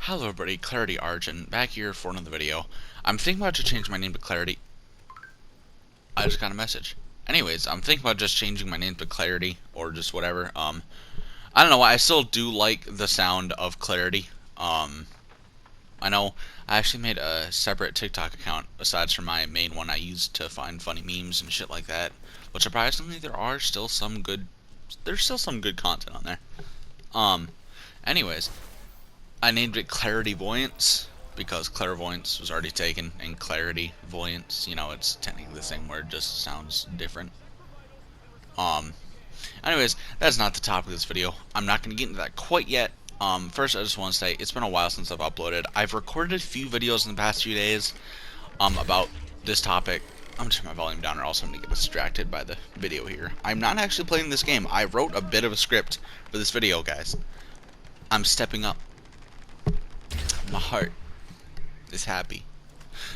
Hello everybody, Clarity-Argent, back here for another video. I'm thinking about to change my name to Clarity. I just got a message. Anyways, I'm thinking about just changing my name to Clarity, or just whatever. I don't know, I still do like the sound of Clarity. I know I actually made a separate TikTok account, aside from my main one I used to find funny memes and shit like that. But surprisingly, there's still some good content on there. Anyways, I named it Clarity Voyance because clairvoyance was already taken, and clarity voyance, you know, it's technically the same word, just sounds different. Anyways, that's not the topic of this video. I'm not going to get into that quite yet. First, I just want to say it's been a while since I've uploaded. I've recorded a few videos in the past few days about this topic. I'm going to turn my volume down, or else I'm going to get distracted by the video here. I'm not actually playing this game. I wrote a bit of a script for this video, guys. I'm stepping up. My heart is happy.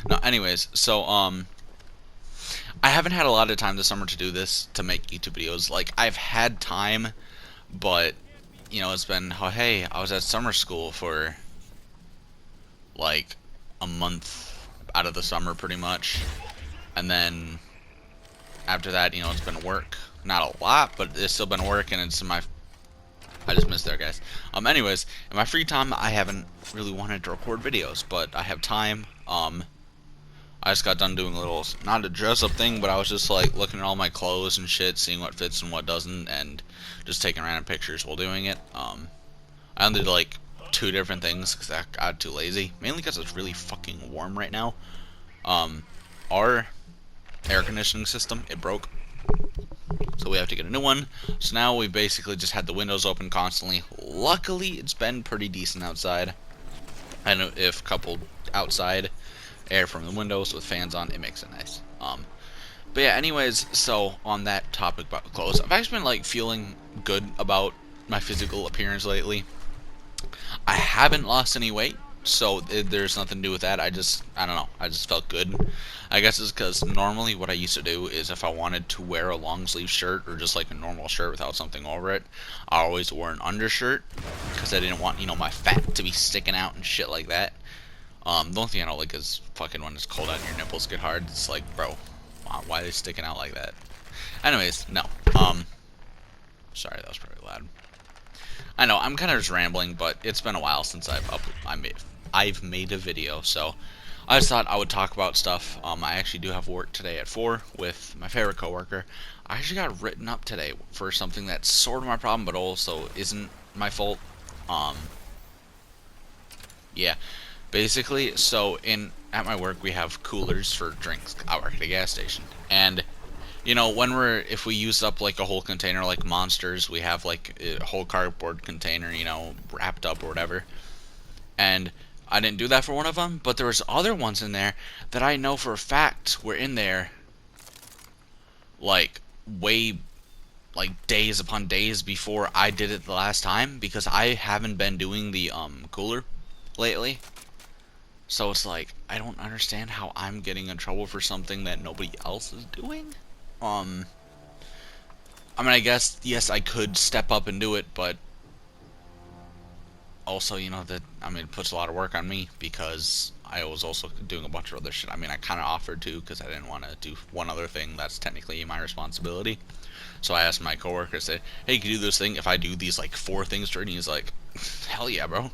No, anyways, so I haven't had a lot of time this summer to do this, to make YouTube videos. Like, I've had time, but you know, it's been, oh hey, I was at summer school for like a month out of the summer pretty much, and then after that, you know, it's been work. Not a lot, but it's still been work, and it's in my, I just missed there, guys. Anyways, in my free time, I haven't really wanted to record videos, but I have time. I just got done doing a little, not a dress-up thing, but I was just, like, looking at all my clothes and shit, seeing what fits and what doesn't, and just taking random pictures while doing it. I only did, like, 2 different things, because I got too lazy. Mainly because it's really fucking warm right now. Our air conditioning system, it broke. So we have to get a new one. So now we basically just had the windows open constantly. Luckily, it's been pretty decent outside. I know if coupled outside air from the windows with fans on, it makes it nice. But yeah, anyways, so on that topic about clothes, I've actually been like feeling good about my physical appearance lately. I haven't lost any weight, so there's nothing to do with that. I don't know, I just felt good. I guess it's because normally what I used to do is if I wanted to wear a long sleeve shirt or just like a normal shirt without something over it, I always wore an undershirt because I didn't want, you know, my fat to be sticking out and shit like that. The only thing I don't like is fucking when it's cold out and your nipples get hard. It's like, bro, why are they sticking out like that? Anyways, no. Sorry, that was probably loud. I know, I'm kind of just rambling, but it's been a while since I've made a video, so I just thought I would talk about stuff. I actually do have work today at 4 with my favorite coworker. I actually got written up today for something that's sort of my problem, but also isn't my fault. Yeah, basically, so at my work we have coolers for drinks. I work at a gas station, and you know, if we use up like a whole container like Monsters, we have like a whole cardboard container, you know, wrapped up or whatever. And I didn't do that for one of them, but there was other ones in there that I know for a fact were in there like days upon days before I did it the last time, because I haven't been doing the cooler lately. So it's like, I don't understand how I'm getting in trouble for something that nobody else is doing. I mean, I guess, yes, I could step up and do it, but also, you know, I mean, it puts a lot of work on me because I was also doing a bunch of other shit. I mean, I kind of offered to because I didn't want to do one other thing that's technically my responsibility. So I asked my coworker, I said, hey, can you do this thing if I do these, like, 4 things straight? And he's like, hell yeah, bro.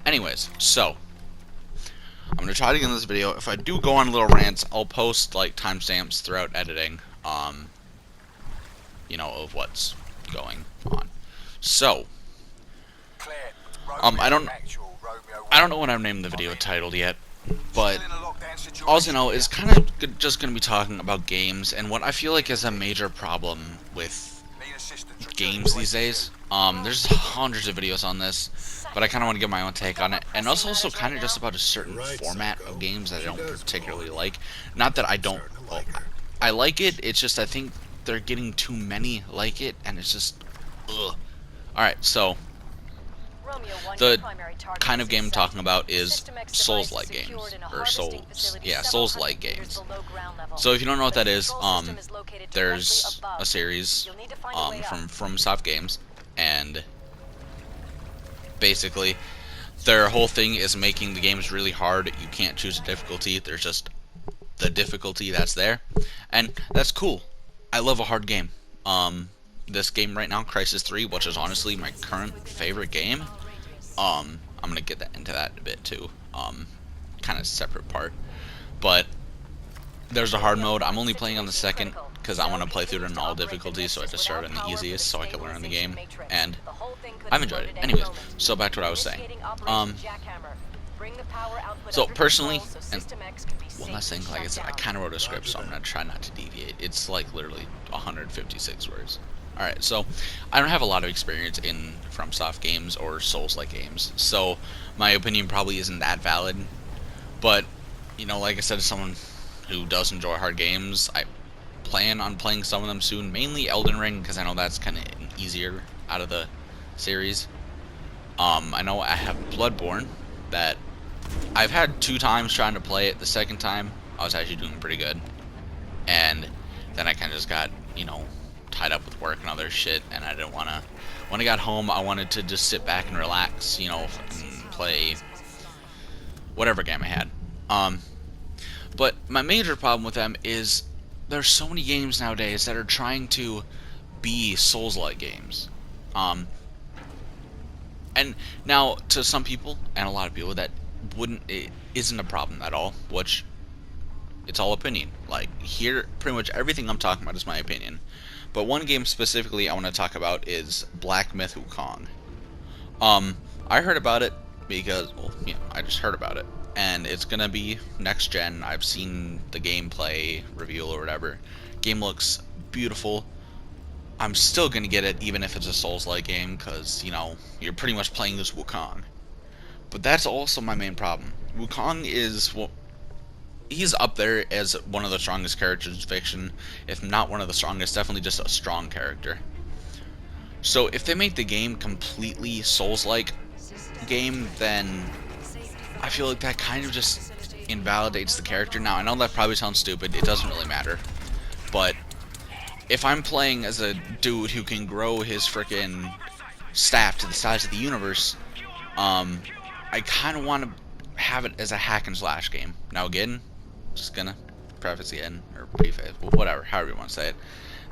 Anyways, so I'm going to try to get in this video. If I do go on little rants, I'll post, like, timestamps throughout editing, you know, of what's going on. So, I don't know what I've named the video titled yet, but all I know is kind of just going to be talking about games and what I feel like is a major problem with games these days. There's hundreds of videos on this, but I kind of want to give my own take on it, and also kind of just about a certain format of games that I don't particularly like. Not that I don't, well, I like it, it's just I think they're getting too many like it, and it's just, ugh. Alright, so the kind of game I'm talking about is Souls-like games, or Souls-like games. So if you don't know what that is, there's a series from FromSoft Games, and basically Their whole thing is making the games really hard. You can't choose a difficulty. There's just the difficulty that's there, and that's cool. I love a hard game. This game right now, Crisis 3, which is honestly my current favorite game. I'm gonna get into that in a bit too. Kind of separate part, but there's a hard mode. I'm only playing on the second because I want to play through it in all difficulties, so I just started on the easiest so I can learn the game, and I've enjoyed it. Anyways, so back to what I was saying. So personally, and one last thing, like I said, I kind of wrote a script, so I'm gonna try not to deviate. It's like literally 156 words. Alright, so I don't have a lot of experience in FromSoft games or Souls-like games, so my opinion probably isn't that valid. But, you know, like I said, as someone who does enjoy hard games, I plan on playing some of them soon, mainly Elden Ring, because I know that's kind of easier out of the series. I know I have Bloodborne, that I've had 2 times trying to play it. The second time, I was actually doing pretty good. And then I kind of just got, you know, tied up with work and other shit, and I didn't want to. When I got home, I wanted to just sit back and relax, you know, and play whatever game I had. But my major problem with them is there's so many games nowadays that are trying to be Souls-like games. And now, to some people, and a lot of people, that it isn't a problem at all, which, it's all opinion. Like, here, pretty much everything I'm talking about is my opinion. But one game specifically I want to talk about is Black Myth Wukong. I heard about it because, well, you know, I just heard about it. And it's gonna be next gen. I've seen the gameplay reveal or whatever. Game looks beautiful. I'm still gonna get it even if it's a Souls-like game, because, you know, you're pretty much playing this Wukong. But that's also my main problem. Wukong is, well, he's up there as one of the strongest characters in fiction, if not one of the strongest, definitely just a strong character. So if they make the game completely Souls-like game, then I feel like that kind of just invalidates the character. Now, I know that probably sounds stupid, it doesn't really matter, but if I'm playing as a dude who can grow his frickin' staff to the size of the universe, I kind of want to have it as a hack and slash game. Now again, just gonna preface again, or preface, whatever, however you want to say it.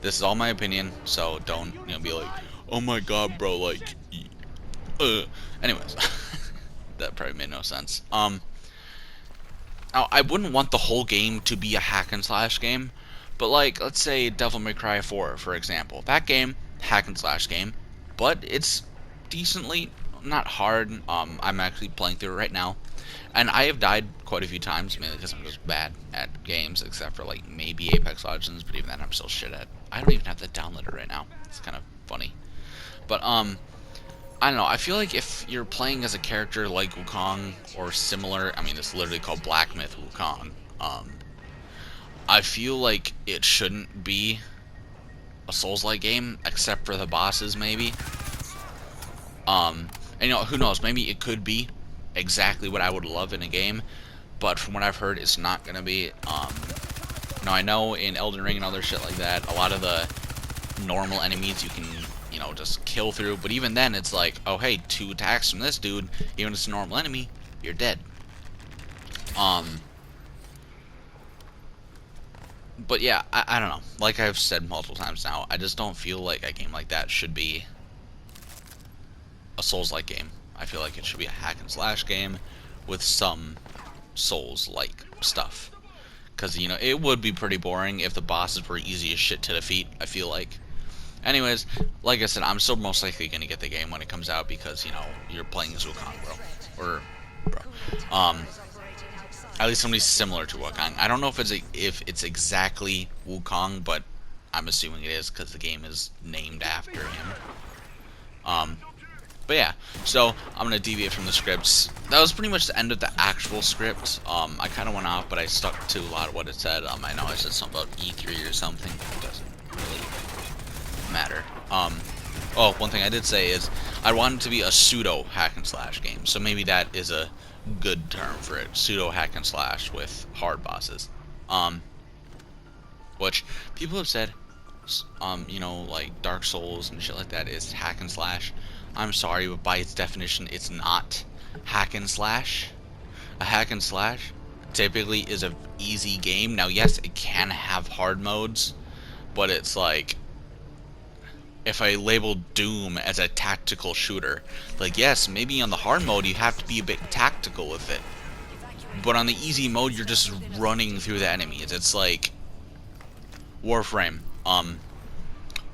This is all my opinion, so don't, you know, be like, oh my god, bro, like, anyways. That probably made no sense. Now, I wouldn't want the whole game to be a hack and slash game, but like, let's say Devil May Cry 4, for example. That game, hack and slash game, but it's decently not hard. I'm actually playing through it right now, and I have died quite a few times, mainly because I'm just bad at games, except for like maybe Apex Legends, but even that I'm still shit at. I don't even have that downloaded right now. It's kind of funny. But I don't know, I feel like if you're playing as a character like Wukong or similar, I mean, it's literally called Black Myth Wukong, I feel like it shouldn't be a Souls-like game, except for the bosses, maybe. And you know, who knows, maybe it could be exactly what I would love in a game, but from what I've heard, it's not gonna be. Now, I know in Elden Ring and other shit like that, a lot of the normal enemies you can, you know, just kill through, but even then, it's like, oh hey, 2 attacks from this dude, even if it's a normal enemy, you're dead. But yeah, I don't know. Like I've said multiple times now, I just don't feel like a game like that should be a Souls-like game. I feel like it should be a hack and slash game with some Souls-like stuff. Because, you know, it would be pretty boring if the bosses were easy as shit to defeat, I feel like. Anyways, like I said, I'm still most likely going to get the game when it comes out because, you know, you're playing as Wukong, bro. Or, bro. At least somebody similar to Wukong. I don't know if it's exactly Wukong, but I'm assuming it is because the game is named after him. But yeah, so I'm gonna deviate from the scripts. That was pretty much the end of the actual script. I kind of went off, but I stuck to a lot of what it said. I know I said something about E3 or something. It doesn't really matter. Oh, one thing I did say is I wanted to be a pseudo hack and slash game. So maybe that is a good term for it. Pseudo hack and slash with hard bosses. Which people have said, you know, like Dark Souls and shit like that is hack and slash. I'm sorry, but by its definition, it's not. hack and slash. A hack and slash typically is a easy game. Now, yes, it can have hard modes, but it's like, if I label Doom as a tactical shooter, like, yes, maybe on the hard mode you have to be a bit tactical with it, but on the easy mode you're just running through the enemies. It's like Warframe, a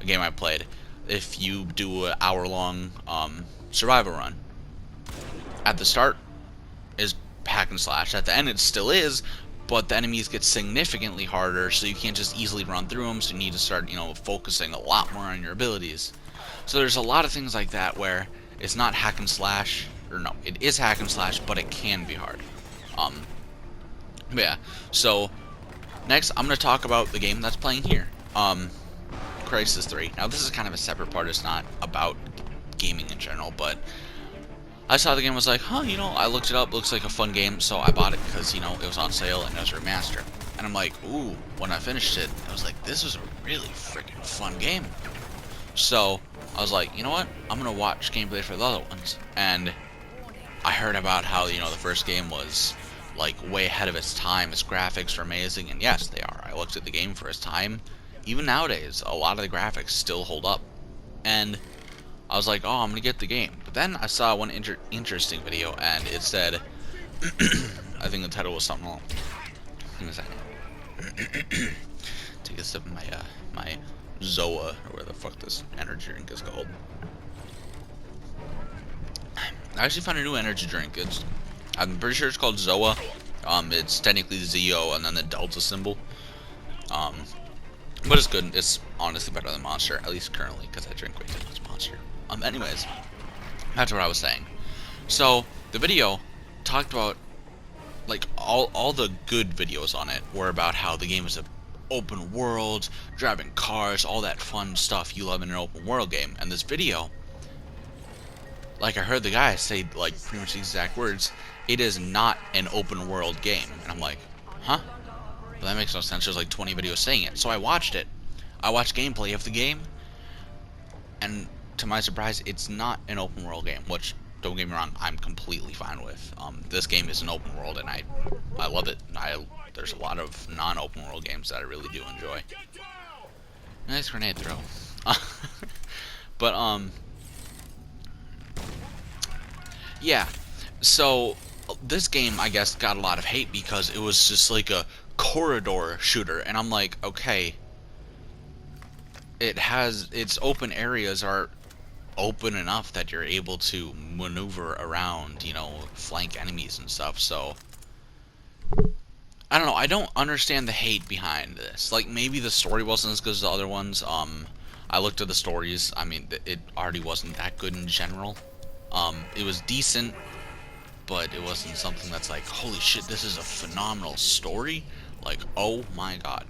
game I played. If you do an hour-long survival run, at the start is hack and slash. At the end it still is, but the enemies get significantly harder, so you can't just easily run through them, so you need to start, focusing a lot more on your abilities. So there's a lot of things like that where it's not hack and slash, or no, it is hack and slash, but it can be hard. But yeah, so next I'm going to talk about the game that's playing here, Crisis 3. Now this is kind of a separate part, it's not about gaming in general, but I saw the game, was like, huh, I looked it up, looks like a fun game, so I bought it because, it was on sale and it was a remaster. And I'm like, ooh, when I finished it, I was like, this was a really freaking fun game. So, I was like, you know what, I'm going to watch gameplay for the other ones. And I heard about how, the first game was, like, way ahead of its time, its graphics are amazing, and yes, they are. I looked at the game for its time. Even nowadays, a lot of the graphics still hold up. And I was like, oh, I'm gonna get the game. But then I saw one interesting video, and it said, I think the title was something wrong. Give me a second. Take a sip of my Zoa, or whatever the fuck this energy drink is called. I actually found a new energy drink. I'm pretty sure it's called Zoa. It's technically ZO and then the Delta symbol. But it's good. It's honestly better than Monster, at least currently, because I drink way too much Monster. Anyways, that's what I was saying. So the video talked about, like, all the good videos on it were about how the game is a open world, driving cars, all that fun stuff you love in an open world game. And this video, like, I heard the guy say, like, pretty much the exact words, it is not an open world game. And I'm like, huh? Well, that makes no sense. There's like 20 videos saying it. So I watched it. I watched gameplay of the game, and to my surprise, it's not an open world game, which, don't get me wrong, I'm completely fine with. This game is an open world, and I love it. There's a lot of non-open world games that I really do enjoy. Nice grenade throw. But yeah. So this game, I guess, got a lot of hate because it was just like a corridor shooter, and I'm like, okay, its open areas are open enough that you're able to maneuver around, flank enemies and stuff. So I don't know, I don't understand the hate behind this. Like, maybe the story wasn't as good as the other ones. I looked at the stories. I mean, it already wasn't that good in general. It was decent, but it wasn't something that's like, holy shit, this is a phenomenal story. Like, oh my god.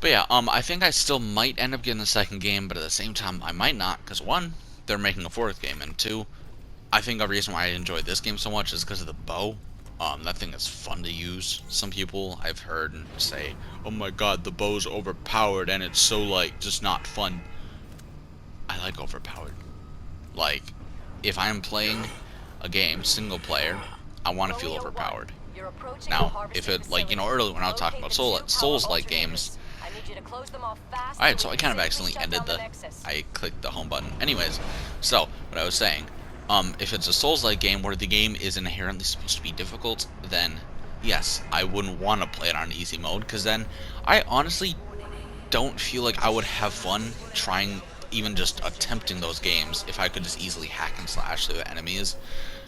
But yeah, I think I still might end up getting the second game, but at the same time, I might not, because one, they're making a fourth game, and two, I think a reason why I enjoyed this game so much is because of the bow. That thing is fun to use. Some people I've heard say, oh my god, the bow's overpowered, and it's so, like, just not fun. I like overpowered. Like, if I'm playing a game, single player, I want to feel overpowered. Now, if it, like, earlier when I was talking about Souls-like games, alright, so I kind of accidentally ended I clicked the home button. Anyways, so, what I was saying, if it's a Souls-like game where the game is inherently supposed to be difficult, then, yes, I wouldn't want to play it on easy mode, because then, I honestly don't feel like I would have fun trying, even just attempting those games, if I could just easily hack and slash through the enemies,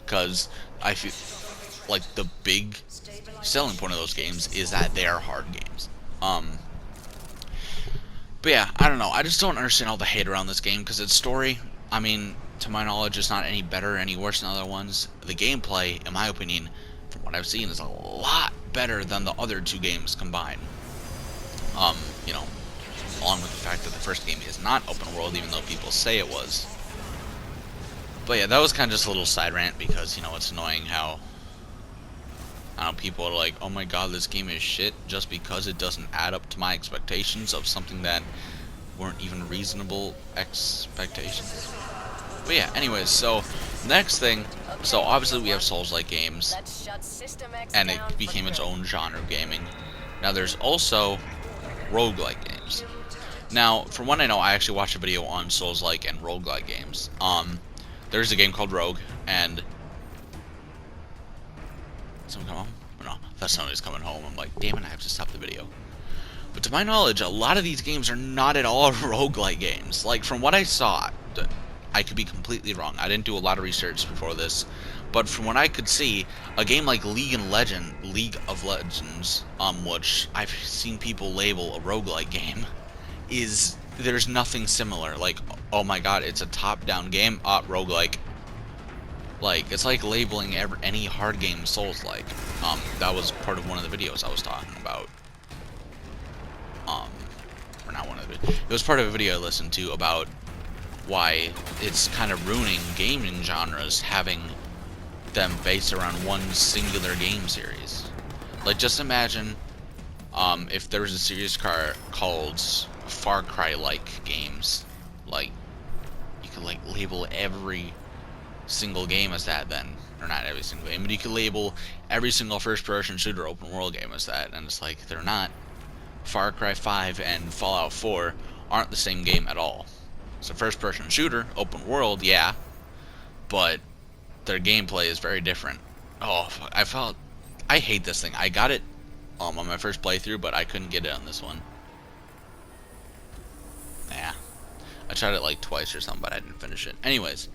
because I feel like the big selling point of those games is that they are hard games. But yeah, I don't know. I just don't understand all the hate around this game, because its story, I mean, to my knowledge, is not any better or any worse than other ones. The gameplay, in my opinion, from what I've seen, is a lot better than the other two games combined. Along with the fact that the first game is not open world, even though people say it was. But yeah, that was kind of just a little side rant, because, it's annoying how, I don't know, people are like, oh my god, this game is shit, just because it doesn't add up to my expectations of something that weren't even reasonable expectations. But yeah, anyways, so Next thing, so obviously we have Souls-like games, and it became its own genre of gaming. Now there's also roguelike games. Now, from what I know, I actually watched a video on Souls-like and roguelike games. There's a game called Rogue, and someone come home? No, that's somebody's coming home. I'm like, damn it, I have to stop the video. But to my knowledge, a lot of these games are not at all roguelike games. Like, from what I saw, I could be completely wrong. I didn't do a lot of research before this, but from what I could see, a game like League of Legends, which I've seen people label a roguelike game, there's nothing similar. Like, oh my god, it's a top-down game, roguelike. Like, it's like labeling any hard game Souls-like. That was part of one of the videos I was talking about. Or not one of the. It was part of a video I listened to about why it's kind of ruining gaming genres, having them based around one singular game series. Like, just imagine if there was a series called Far Cry-like games. Like, you could like label every single game as that then, or not every single game, but you could label every single first-person shooter open world game as that, and it's like, they're not. Far Cry 5 and Fallout 4 aren't the same game at all. It's a first-person shooter, open world, yeah, but their gameplay is very different. Oh, I hate this thing. I got it on my first playthrough, but I couldn't get it on this one. Yeah, I tried it like twice or something, but I didn't finish it. Anyways,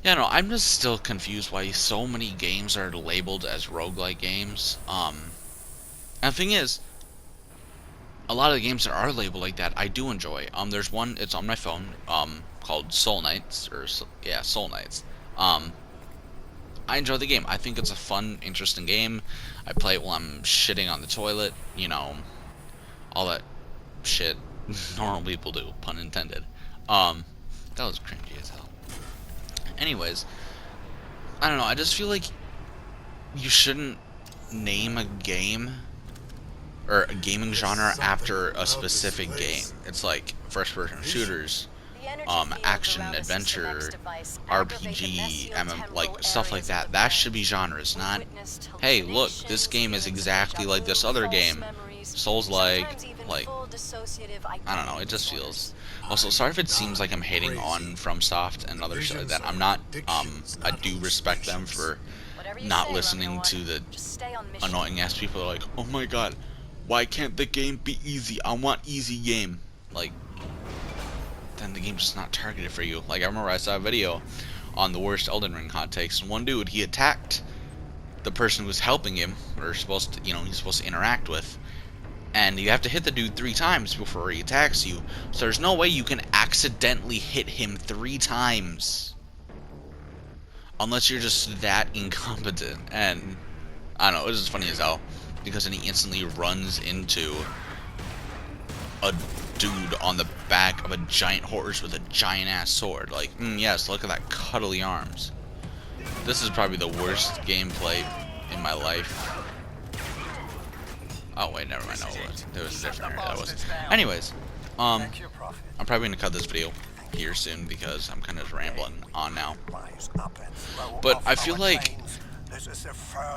yeah, no, I'm just still confused why so many games are labeled as roguelike games. And the thing is, a lot of the games that are labeled like that, I do enjoy. There's one, it's on my phone, called Soul Knights, Soul Knights. I enjoy the game. I think it's a fun, interesting game. I play it while I'm shitting on the toilet, you know, all that shit normal people do, pun intended. That was cringy as hell. Anyways, I don't know, I just feel like you shouldn't name a game or a gaming genre after a specific game. It's like first-person shooters, action, adventure, RPG, like stuff like that. That should be genres, not, hey, look, this game is exactly like this other game, Souls-like, I don't know, it just feels. Also, sorry if it seems like I'm hating on FromSoft and other shit like that. I'm not. I do respect them for not listening to the annoying ass people who are like, oh my god, why can't the game be easy? I want easy game. Like, then the game's just not targeted for you. Like, I remember I saw a video on the worst Elden Ring hot takes, and one dude, he attacked the person who was helping him, or supposed to, he's supposed to interact with, and you have to hit the dude 3 times before he attacks you. So there's no way you can accidentally hit him 3 times. Unless you're just that incompetent. And I don't know, it was just funny as hell. Because then he instantly runs into a dude on the back of a giant horse with a giant ass sword. Like, yes, look at that cuddly arms. This is probably the worst gameplay in my life. Oh wait, never mind. No, there was a different area. That was. Anyways, I'm probably gonna cut this video here soon because I'm kind of rambling on now. But I feel like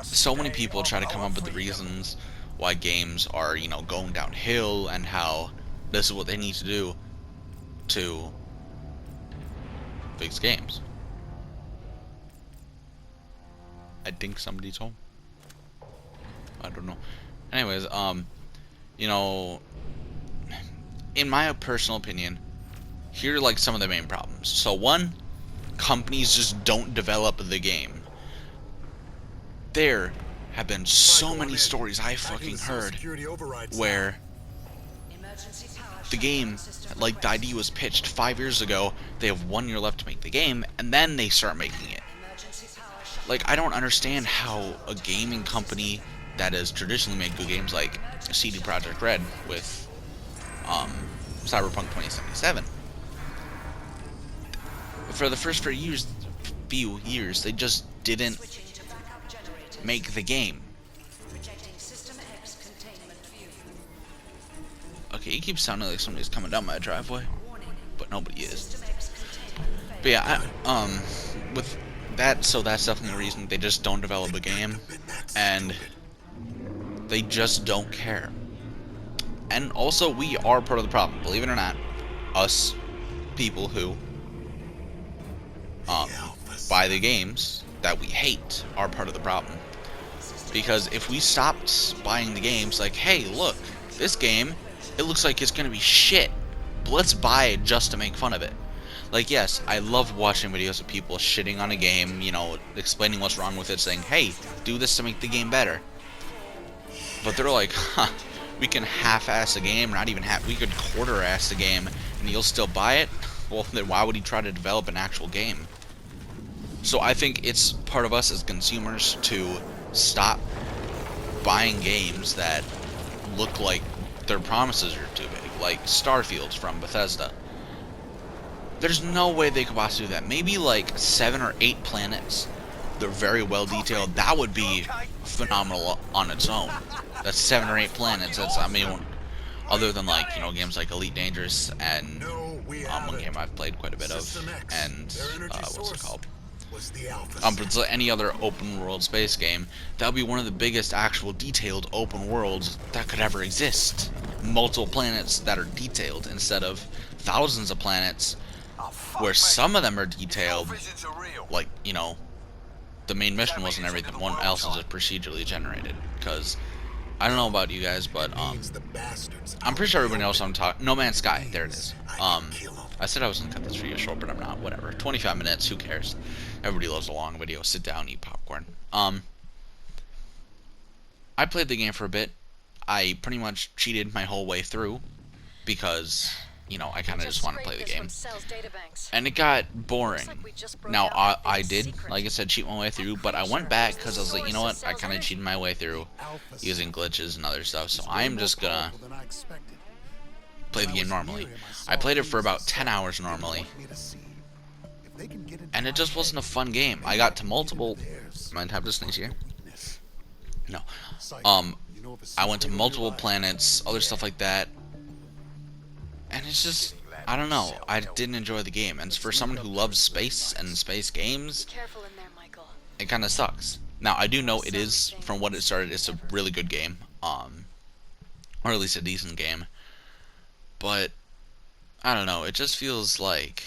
so many people try to come up with the reasons why games are, going downhill, and how this is what they need to do to fix games. I think somebody's home. I don't know. Anyways, in my personal opinion, here are like some of the main problems. So one, companies just don't develop the game. There have been so many stories I fucking heard where the game, like the idea was pitched 5 years ago, they have 1 year left to make the game, and then they start making it. Like, I don't understand how a gaming company that has traditionally made good games, like CD Projekt Red with Cyberpunk 2077, for the first few years, they just didn't make the game. Okay, it keeps sounding like somebody's coming down my driveway, but nobody is. But yeah, with that, so that's definitely a reason they just don't develop a game, and they just don't care. And also, we are part of the problem, believe it or not. Us people who um, buy the games that we hate are part of the problem. Because if we stopped buying the games, like, hey, look, this game, it looks like it's gonna be shit, but let's buy it just to make fun of it. Like, yes, I love watching videos of people shitting on a game, you know, explaining what's wrong with it, saying, hey, do this to make the game better. But they're like, huh, we can half-ass a game, not even half, we could quarter-ass the game, and you'll still buy it? Well, then why would he try to develop an actual game? So I think it's part of us as consumers to stop buying games that look like their promises are too big, like Starfield from Bethesda. There's no way they could possibly do that. Maybe like 7 or 8 planets. They're very well detailed. That would be phenomenal on its own. That's 7 or 8 planets. That's, I mean, other than like, you know, games like Elite Dangerous and one game I've played quite a bit of, and what's it called? But it's like any other open world space game, that would be one of the biggest actual detailed open worlds that could ever exist. Multiple planets that are detailed instead of thousands of planets where some of them are detailed, like, you know, the main mission wasn't everything, one else is just procedurally generated. Because I don't know about you guys, but I'm pretty sure everybody knows what I'm talking. No Man's Sky, there it is. I said I was gonna cut this video short, but I'm not. Whatever. 25 minutes. Who cares? Everybody loves a long video. Sit down, eat popcorn. I played the game for a bit. I pretty much cheated my whole way through because, you know, I kind of just want to play the game. And it got boring. Now, I did, like I said, cheat my way through, but I went back because I was like, you know what, I kind of cheated my way through using glitches and other stuff, so I'm just gonna play the game normally. I played it for about 10 hours normally, and it just wasn't a fun game. I got to multiple... Mind have to sneeze here? No. I went to multiple planets, other stuff like that, and it's just, I don't know, I didn't enjoy the game, and for someone who loves space and space games, it kind of sucks. Now, I do know it is, from what it started, it's a really good game, or at least a decent game, but, I don't know, it just feels like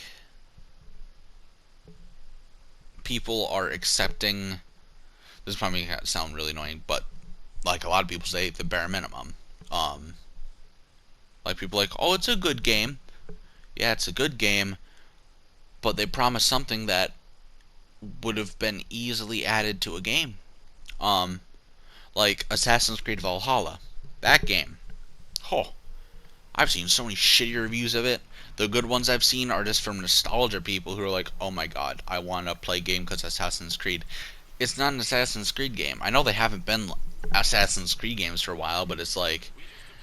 people are accepting, this is probably going to sound really annoying, but, like a lot of people say, the bare minimum. Like, people are like, oh, it's a good game. Yeah, it's a good game, but they promise something that would have been easily added to a game. Like Assassin's Creed Valhalla. That game. Oh, I've seen so many shitty reviews of it. The good ones I've seen are just from nostalgia people who are like, oh my god, I want to play a game because Assassin's Creed. It's not an Assassin's Creed game. I know they haven't been Assassin's Creed games for a while, but it's like,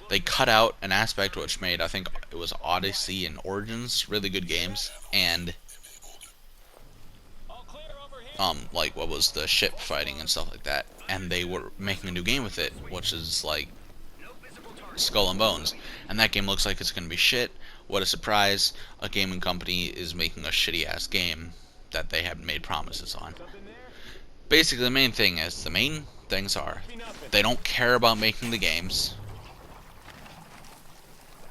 they cut out an aspect which made, I think it was Odyssey and Origins, really good games, and like what was the ship fighting and stuff like that, and they were making a new game with it, which is like Skull and Bones, and that game looks like it's gonna be shit. What a surprise! A gaming company is making a shitty ass game that they haven't made promises on. Basically, the main things are they don't care about making the games.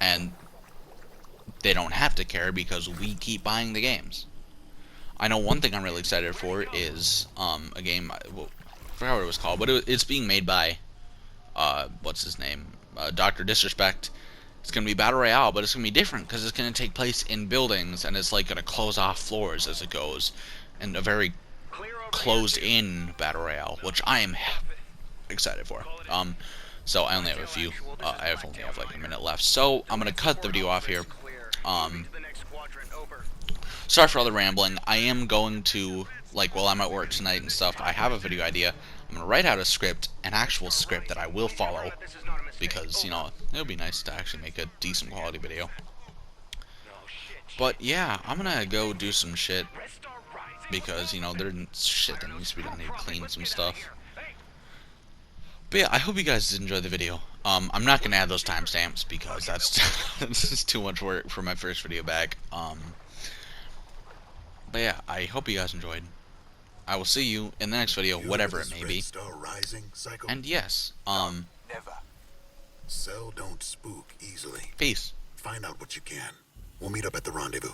And they don't have to care because we keep buying the games. I know one thing I'm really excited for is a game, I forgot what it was called, but it's being made by, what's his name, Dr. Disrespect. It's going to be Battle Royale, but it's going to be different because it's going to take place in buildings, and it's like going to close off floors as it goes, and a very closed-in Battle Royale, which I am excited for. So I only have a few, I only have like a minute left, so I'm going to cut the video off here. Sorry for all the rambling. I am going to, like, while I'm at work tonight and stuff, I have a video idea. I'm going to write out a script, an actual script that I will follow, because, you know, it'll be nice to actually make a decent quality video. But yeah, I'm going to go do some shit, because, you know, there's shit that needs to be done. I need to clean some stuff. But yeah, I hope you guys did enjoy the video. I'm not going to add those timestamps because that's just too much work for my first video back. But yeah, I hope you guys enjoyed. I will see you in the next video, You heard of whatever it this may red be. star rising, Psycho? And yes, No, never. Cell don't spook easily. peace. Find out what you can. We'll meet up at the rendezvous.